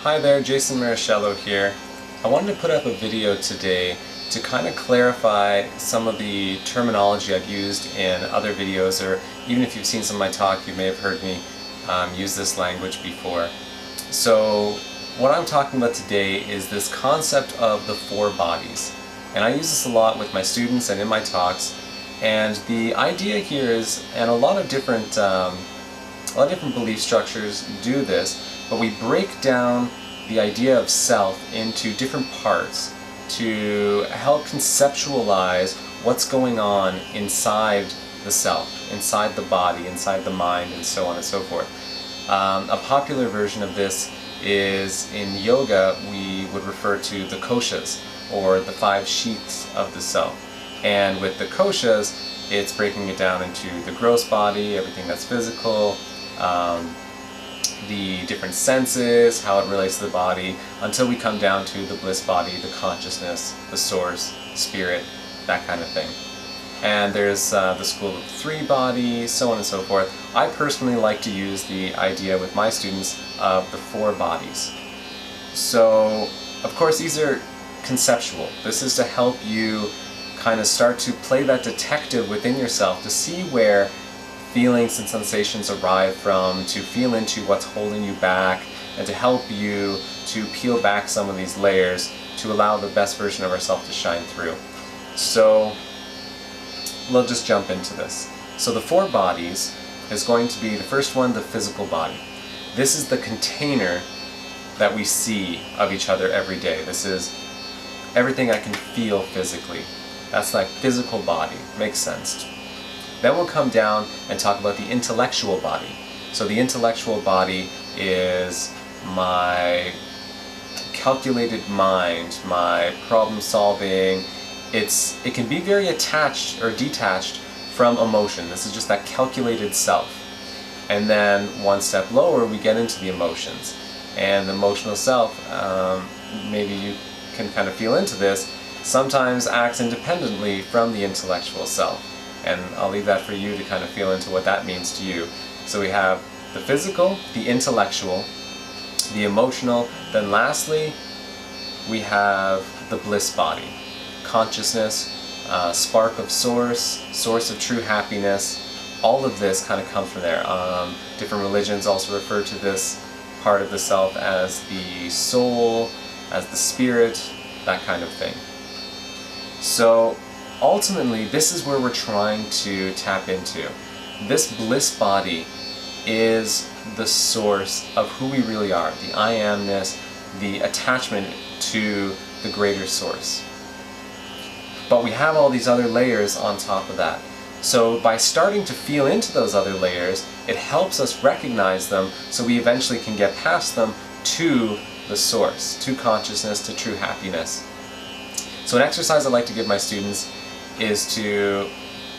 Hi there, Jason Maraschiello here. I wanted to put up a video today to kind of clarify some of the terminology I've used in other videos, or even if you've seen some of my talk, you may have heard me use this language before. So what I'm talking about today is this concept of the four bodies. And I use this a lot with my students and in my talks. And the idea here is, and a lot of different belief structures do this, but we break down the idea of self into different parts to help conceptualize what's going on inside the self, inside the body, inside the mind, and so on and so forth. A popular version of this is in yoga we would refer to the koshas, or the 5 sheaths of the self. And with the koshas, it's breaking it down into the gross body, everything that's physical, the different senses, how it relates to the body, until we come down to the bliss body, the consciousness, the source, spirit, that kind of thing. And there's the school of 3 bodies, so on and so forth. I personally like to use the idea with my students of the 4 bodies. So, of course, these are conceptual. This is to help you kind of start to play that detective within yourself to see where feelings and sensations arrive from, to feel into what's holding you back, and to help you to peel back some of these layers to allow the best version of ourselves to shine through. So we'll just jump into this. So the 4 bodies is going to be, the first one, the physical body. This is the container that we see of each other every day. This is everything I can feel physically. That's like physical body. Makes sense. Then we'll come down and talk about the intellectual body. So the intellectual body is my calculated mind, my problem solving. It can be very attached or detached from emotion. This is just that calculated self. And then one step lower we get into the emotions. And the emotional self, maybe you can kind of feel into this, sometimes acts independently from the intellectual self. And I'll leave that for you to kind of feel into what that means to you. So we have the physical, the intellectual, the emotional, then lastly we have the bliss body. Consciousness, spark of source of true happiness. All of this kind of comes from there. Different religions also refer to this part of the self as the soul, as the spirit, that kind of thing. So ultimately, this is where we're trying to tap into. This bliss body is the source of who we really are, the I amness, the attachment to the greater source. But we have all these other layers on top of that. So by starting to feel into those other layers, it helps us recognize them so we eventually can get past them to the source, to consciousness, to true happiness. So an exercise I like to give my students is to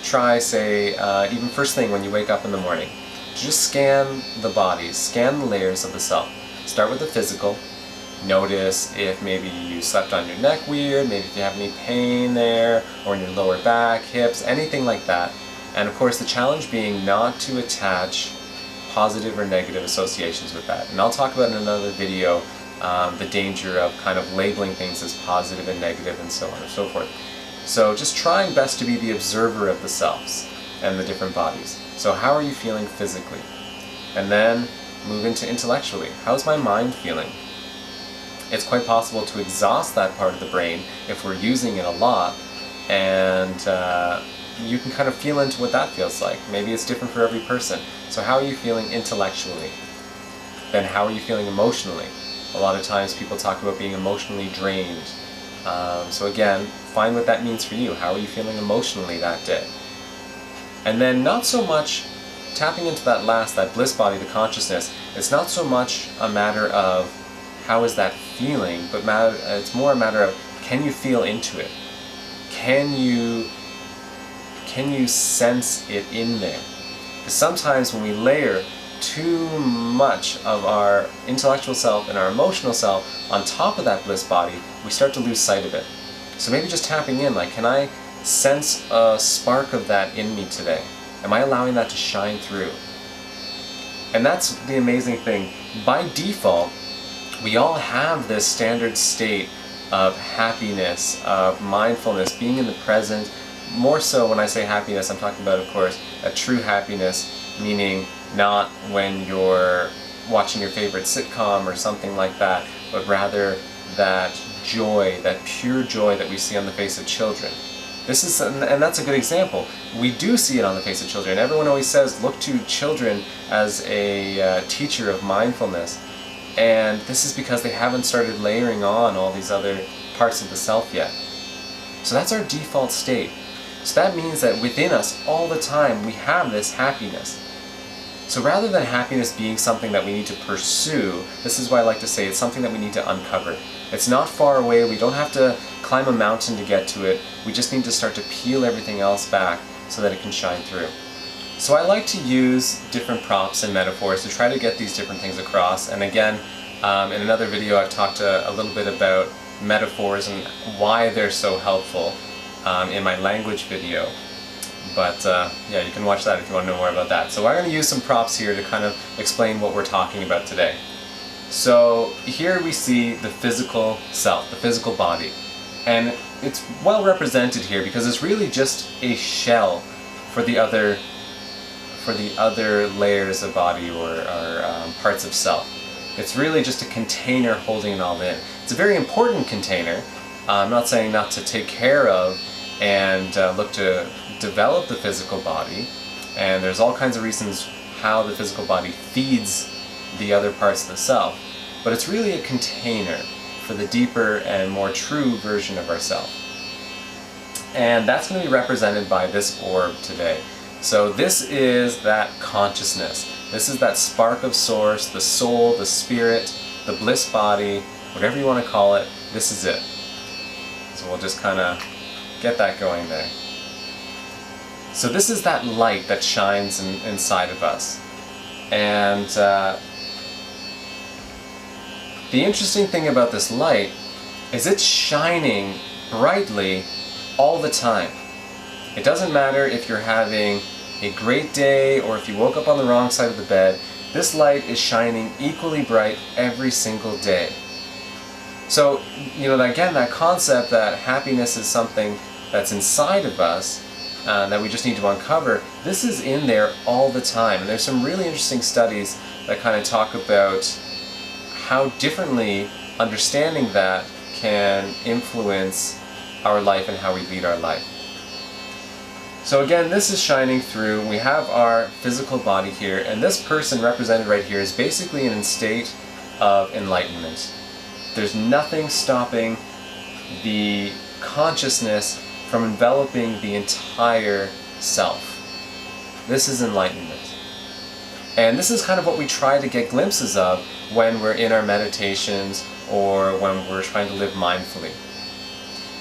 try, say, even first thing when you wake up in the morning, to just scan the bodies, scan the layers of the self. Start with the physical. Notice if maybe you slept on your neck weird, maybe if you have any pain there, or in your lower back, hips, anything like that. And of course the challenge being not to attach positive or negative associations with that. And I'll talk about in another video the danger of kind of labeling things as positive and negative and so on and so forth. So just trying best to be the observer of the selves and the different bodies. So how are you feeling physically? And then move into intellectually. How's my mind feeling? It's quite possible to exhaust that part of the brain if we're using it a lot, and you can kind of feel into what that feels like. Maybe it's different for every person. So how are you feeling intellectually? Then how are you feeling emotionally? A lot of times people talk about being emotionally drained. So again, find what that means for you. How are you feeling emotionally that day? And then not so much tapping into that bliss body, the consciousness, it's not so much a matter of how is that feeling, but it's more a matter of, can you feel into it? Can you sense it in there? Because sometimes when we layer too much of our intellectual self and our emotional self on top of that bliss body, we start to lose sight of it. So maybe just tapping in, like, can I sense a spark of that in me today? Am I allowing that to shine through? And that's the amazing thing. By default, we all have this standard state of happiness, of mindfulness, being in the present. More so when I say happiness, I'm talking about, of course, a true happiness, meaning not when you're watching your favorite sitcom or something like that, but rather that joy, that pure joy that we see on the face of children. This is, and that's a good example. We do see it on the face of children. Everyone always says, look to children as a teacher of mindfulness. And this is because they haven't started layering on all these other parts of the self yet. So that's our default state. So that means that within us, all the time, we have this happiness. So rather than happiness being something that we need to pursue, this is why I like to say it's something that we need to uncover. It's not far away, we don't have to climb a mountain to get to it, we just need to start to peel everything else back so that it can shine through. So I like to use different props and metaphors to try to get these different things across. And again, in another video I've talked a little bit about metaphors and why they're so helpful in my language video. But yeah, you can watch that if you want to know more about that. So I'm going to use some props here to kind of explain what we're talking about today. So here we see the physical self, the physical body. And it's well represented here because it's really just a shell for the other layers of body or parts of self. It's really just a container holding it all in. It's a very important container. I'm not saying not to take care of and look to develop the physical body, and there's all kinds of reasons how the physical body feeds the other parts of the self, but it's really a container for the deeper and more true version of ourself. And that's going to be represented by this orb today. So this is that consciousness. This is that spark of source, the soul, the spirit, the bliss body, whatever you want to call it, this is it. So we'll just kind of get that going there. So this is that light that shines inside of us. And the interesting thing about this light is it's shining brightly all the time. It doesn't matter if you're having a great day or if you woke up on the wrong side of the bed, this light is shining equally bright every single day. So, you know, again, that concept that happiness is something that's inside of us, that we just need to uncover, this is in there all the time. And there's some really interesting studies that kind of talk about how differently understanding that can influence our life and how we lead our life. So again, this is shining through. We have our physical body here, and this person represented right here is basically in a state of enlightenment. There's nothing stopping the consciousness from enveloping the entire self. This is enlightenment. And this is kind of what we try to get glimpses of when we're in our meditations or when we're trying to live mindfully.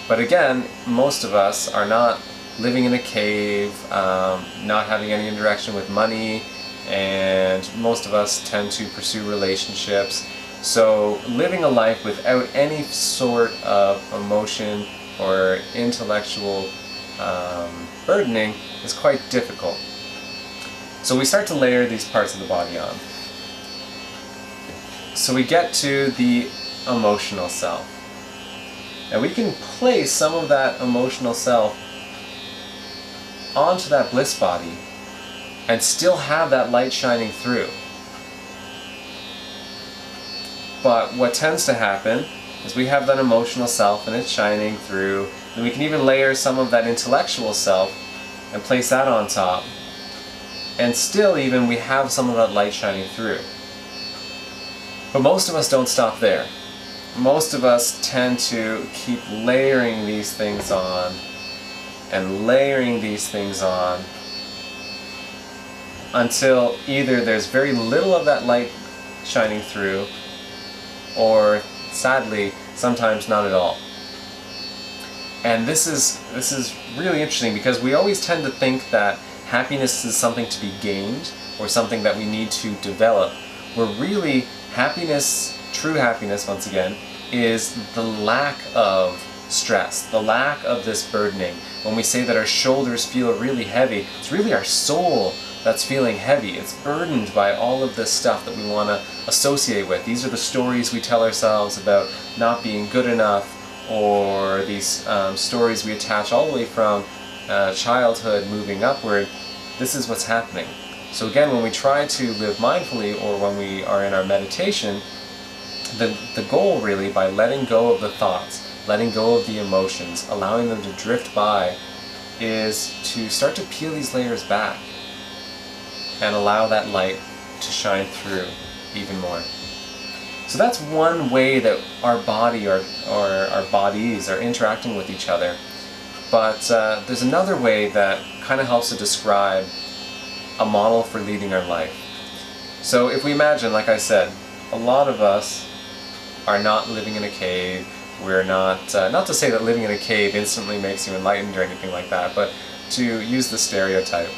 But again, most of us are not living in a cave, not having any interaction with money, and most of us tend to pursue relationships. So living a life without any sort of emotion or intellectual burdening is quite difficult. So we start to layer these parts of the body on. So we get to the emotional self. And we can place some of that emotional self onto that bliss body and still have that light shining through. But what tends to happen is we have that emotional self and it's shining through, and we can even layer some of that intellectual self and place that on top, and still even we have some of that light shining through. But most of us don't stop there. Most of us tend to keep layering these things on and layering these things on until either there's very little of that light shining through, or sadly, sometimes not at all. And this is really interesting because we always tend to think that happiness is something to be gained or something that we need to develop, where really happiness, true happiness once again, is the lack of stress, the lack of this burdening. When we say that our shoulders feel really heavy, it's really our soul that's feeling heavy. It's burdened by all of this stuff that we want to associate with. These are the stories we tell ourselves about not being good enough, or these stories we attach all the way from childhood moving upward. This is what's happening. So again, when we try to live mindfully, or when we are in our meditation, the goal really, by letting go of the thoughts, letting go of the emotions, allowing them to drift by, is to start to peel these layers back and allow that light to shine through even more. So that's one way that our body, or our bodies, are interacting with each other. But there's another way that kind of helps to describe a model for leading our life. So if we imagine, like I said, a lot of us are not living in a cave. We're not, not to say that living in a cave instantly makes you enlightened or anything like that, but to use the stereotype.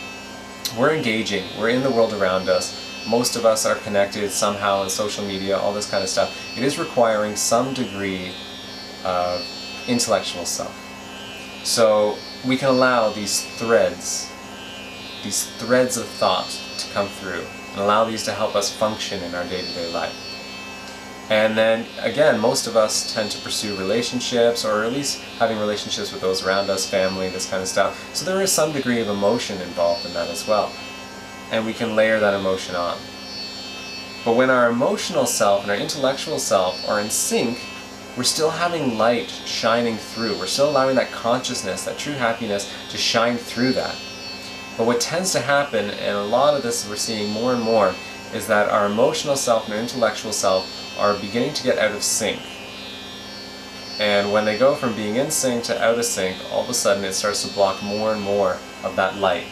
We're engaging, we're in the world around us. Most of us are connected somehow on social media, all this kind of stuff. It is requiring some degree of intellectual self. So we can allow these threads of thought to come through, and allow these to help us function in our day-to-day life. And then, again, most of us tend to pursue relationships, or at least having relationships with those around us, family, this kind of stuff. So there is some degree of emotion involved in that as well. And we can layer that emotion on. But when our emotional self and our intellectual self are in sync, we're still having light shining through. We're still allowing that consciousness, that true happiness, to shine through that. But what tends to happen, and a lot of this we're seeing more and more, is that our emotional self and our intellectual self are beginning to get out of sync. And when they go from being in sync to out of sync, all of a sudden it starts to block more and more of that light.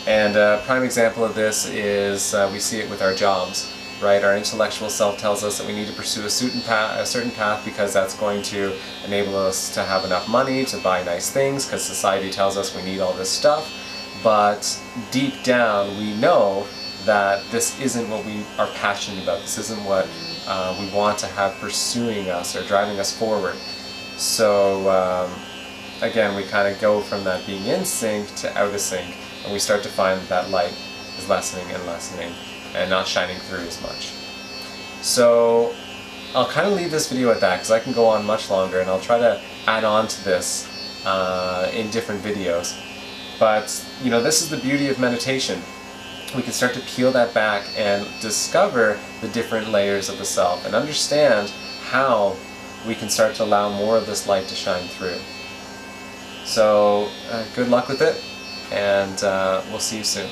And a prime example of this is we see it with our jobs, right? Our intellectual self tells us that we need to pursue a certain path because that's going to enable us to have enough money to buy nice things, because society tells us we need all this stuff. But deep down we know that this isn't what we are passionate about. This isn't what we want to have pursuing us or driving us forward. So again, we kind of go from that being in sync to out of sync, and we start to find that light is lessening and lessening and not shining through as much. So I'll kind of leave this video at that, because I can go on much longer, and I'll try to add on to this in different videos. But you know, this is the beauty of meditation. We can start to peel that back and discover the different layers of the self, and understand how we can start to allow more of this light to shine through. So good luck with it, and we'll see you soon.